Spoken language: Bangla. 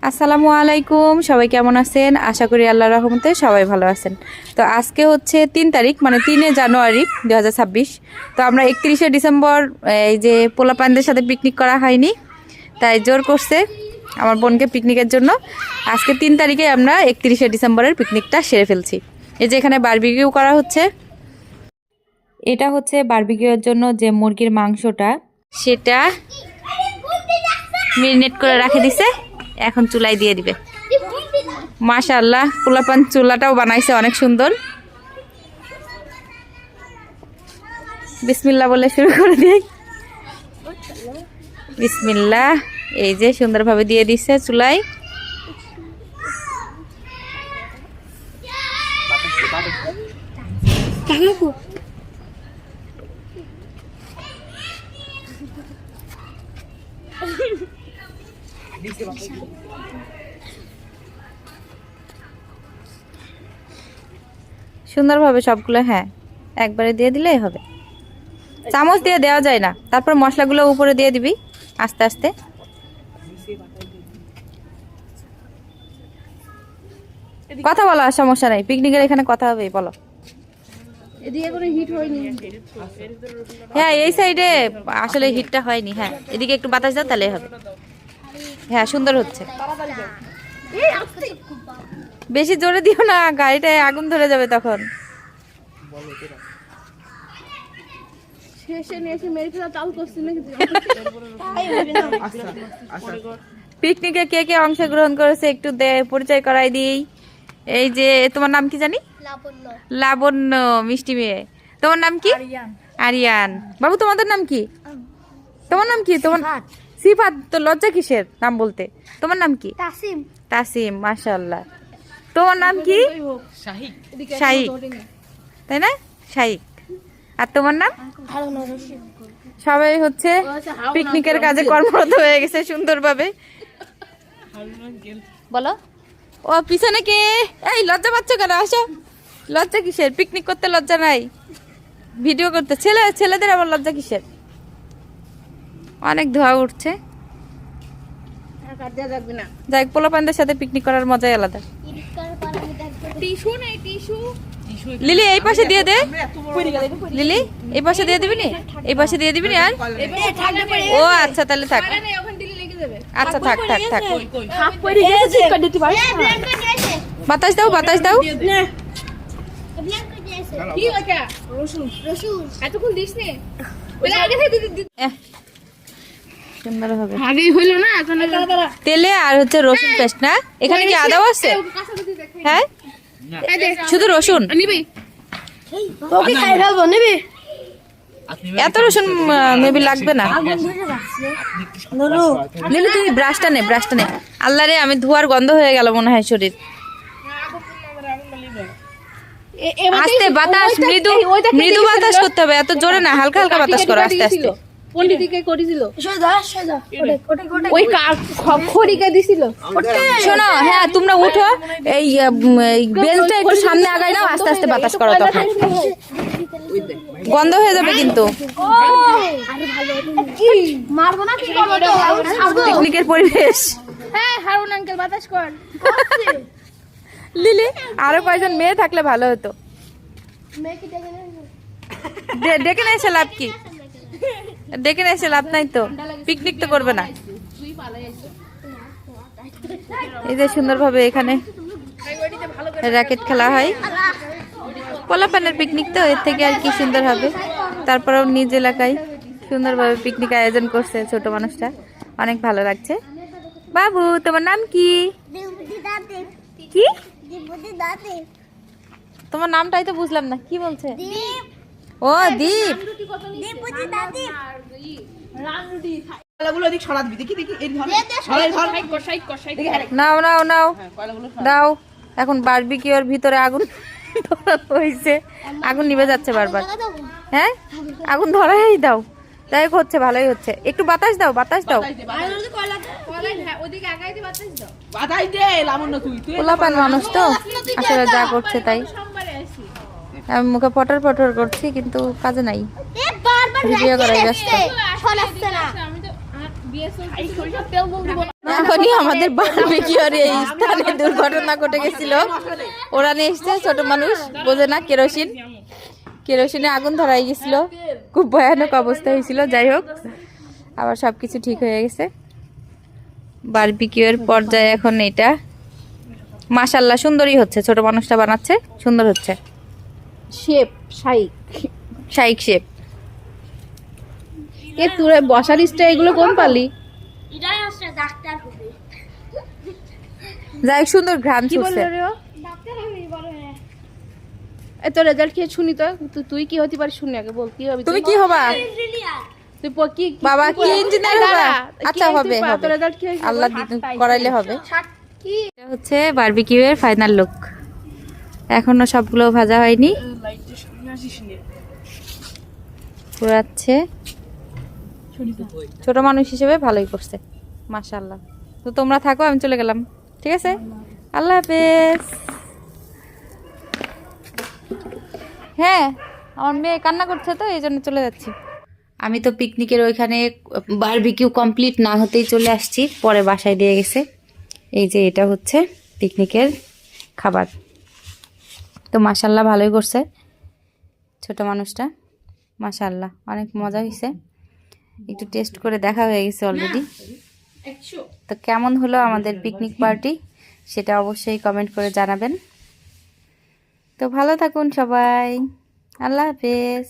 আসসালামু আলাইকুম, সবাই কেমন আছেন? আশা করি আল্লাহর রহমতে সবাই ভালো আছেন। তো আজকে হচ্ছে 3 তারিখ, মানে 3 জানুয়ারি 2026। তো আমরা 31 ডিসেম্বর এই যে পোলাপানদের সাথে পিকনিক করা হয়নি, তাই জোর করছে আমার বোনকে পিকনিকের জন্য। আজকে 3 তারিখে আমরা 31 ডিসেম্বরের পিকনিকটা সেরে ফেলছি। এই যে এখানে বারবিকিউ করা হচ্ছে। এটা হচ্ছে বারবিকিউর জন্য যে মুরগির মাংসটা, সেটা মেরিনেট করে রাখে দিছে, এখন চুলায় দিয়ে দিবে। মাশাআল্লাহ, পোলাপান চুলাটাও বানাইছে অনেক সুন্দর। বিসমিল্লাহ বলে শুরু করে দিই। বিসমিল্লাহ। এই যে সুন্দরভাবে দিয়ে দিছে চুলায়। সুন্দরভাবে সবগুলো, হ্যাঁ, একবারে দিয়ে দিলেই হবে। চামচ দিয়ে দেওয়া যায় না, তারপর মশলাগুলো উপরে দিয়ে দিবি আস্তে আস্তে। কথা বলো, আর সমস্যা নাই, পিকনিকের এখানে কথা হবে, বলো। হ্যাঁ, এই সাইডে আসলে হিটটা হয়নি। হ্যাঁ, এদিকে একটু বাতাস দাও, তাহলে হবে। হ্যাঁ, সুন্দর হচ্ছে। বেশি জোরে দিও না, গাড়িটায় আগুন ধরে যাবে তখন। পিকনিকে কে কে অংশগ্রহণ করেছে একটু পরিচয় করাই দিই। এই যে তোমার নাম কি জানি? লাবণ্য, মিষ্টি মেয়ে। তোমার নাম কি? আরিয়ান। বাবু, তোমাদের নাম কি? তোমার নাম কি? তোমার সিফাত। তো লজ্জা কিসের নাম বলতে? তোমার নাম কি? তাসিম। তাসিম, মাশাআল্লাহ। তোমার নাম কি? শাহিক, তাই না? শাহিক। আর তোমার নাম? সবাই হচ্ছে পিকনিকের কাজে কর্মরত হয়ে গেছে সুন্দরভাবে। বলো। ও পিছনে কে? এই লজ্জা পাচ্ছ কেন? আসো। লজ্জা কিসের? পিকনিক করতে লজ্জা নাই, ভিডিও করতে। ছেলেদের আবার লজ্জা কিসের? অনেক ধোঁয়া উঠছে। যাই, পোলাপানদের সাথে পিকনিক করার মজাই আলাদা। লিলি, এই পাশে দিয়ে দে। লিলি, এই পাশে দিয়ে দিবি নি? এই পাশে দিয়ে দিবি নি? আর ও আচ্ছা, তাহলে থাক। আচ্ছা, থাক থাক থাক। বাতাস দাও, বাতাস দাও। তেলে আর হচ্ছে রসুন পেস্ট না? এখানে কি আদাও আছে? হ্যাঁ, শুধু রসুন। এত রসুন মেবি লাগবে না। লিলি, তুই ব্রাশটা নে, ব্রাশটা নে। আল্লাহ রে, আমি ধোয়ার গন্ধ হয়ে গেল মনে হয় শরীর। আস্তে বাতাস, মৃদু মৃদু বাতাস করতে হবে, এত জোরে না, হালকা হালকা বাতাস করো, আস্তে আস্তে। শোনো, হ্যাঁ, তোমরা উঠো, এই বেঞ্চটা একটু সামনে আগাই নাও, আস্তে আস্তে বাতাস করো, তখন গন্ধ হয়ে যাবে কিন্তু। পিকনিকের পরিবেশ। লিলি, আরো কয়েকজন মেয়ে থাকলে ভালো হতো। ডেকে না এসে লাভ কি? ডেকে না এসে লাভ নাই তো, পিকনিক তো করবে না। এই যে সুন্দরভাবে এখানে র্যাকেট খেলা হয়। পোলাপানের পিকনিক তো, এর থেকে আর কি সুন্দর হবে। তারপরেও নিজ এলাকায় সুন্দরভাবে পিকনিক আয়োজন করছে ছোট মানুষটা, অনেক ভালো লাগছে। বাবু, তোমার নাম কি? কি? তোমার নামটাই তো বুঝলাম না, কি বলছে? ও দীপ। নাও নাও নাও, দাও। এখন বারবিকিউর ভিতরে আগুন হয়েছে, আগুন নিভে যাচ্ছে বারবার। হ্যাঁ, আগুন ধরাই দাও। যাই হচ্ছে, ভালোই হচ্ছে। একটু বাতাস দাও, বাতাস দাও। পোলাপান মানুষ তো, আসলে যা করছে তাই। আমি মুখে পটর পটর করছি, কিন্তু কাজে নাই, ভিডিও করাই ব্যস্ত। এখনই আমাদের বারবিকিউর এই স্থানে দুর্ঘটনা ঘটে গেছিল। ওরা নিয়ে এসছে, ছোট মানুষ বোঝে না, কেরোসিনে আগুন ধরাই গেছিল, খুব ভয়ানক অবস্থা হয়েছিল। যাই হোক, আবার সবকিছু ঠিক হয়ে গেছে। বারবিকিউর পর্যায়ে এখন এটা মাশাআল্লাহ সুন্দরই হচ্ছে, ছোট মানুষটা বানাচ্ছে, সুন্দর হচ্ছে। শেপ শাইক শেপ এ তোর বসার স্টাইল এগুলো কোন পালি? এটাই হচ্ছে ডাক্তার হবে। যাই হোক, সুন্দর ঘ্রাণ কি ছুটছে। বললো রে ও? ডাক্তার হবে বড় হয়ে। এ তোর রেজাল্ট কি শুনি তো? তুই কি হতে পারিস শুনি আগে বল, কি হবে তুমি কি হবা? ইঞ্জিনিয়ার। তুই কি বাবা কি ইঞ্জিনিয়ার হবা? আচ্ছা হবে তোর হবে, রেজাল্ট কি হয়েছে? আল্লাহ করাইলে হবে। কি এটা হচ্ছে বারবিকিউয়ের ফাইনাল লুক। এখনো সবগুলো ভাজা হয়নি, পুরাচ্ছে। ছোট মানুষ হিসেবে ভালোই করছে, মাশাআল্লাহ। তো তোমরা থাকো, আমি চলে গেলাম, ঠিক আছে? আল্লাহ হাফেজ। হ্যাঁ, আমার মেয়ে কান্না করছে, তো এই জন্য চলে যাচ্ছি। আমি তো পিকনিকের ওইখানে বারবিকিউ কমপ্লিট না হতেই চলে আসছি, পরে বাসায় দিয়ে গেছে। এই যে এটা হচ্ছে পিকনিকের খাবার। তো মাশাআল্লাহ ভালোই করছে ছোট মানুষটা, মাশাআল্লাহ অনেক মজা হয়েছে। একটু টেস্ট করে দেখা হয়ে গেছে অলরেডি। তো কেমন হলো আমাদের পিকনিক পার্টি সেটা অবশ্যই কমেন্ট করে জানাবেন। তো ভালো থাকুন সবাই, আল্লাহ হাফেজ।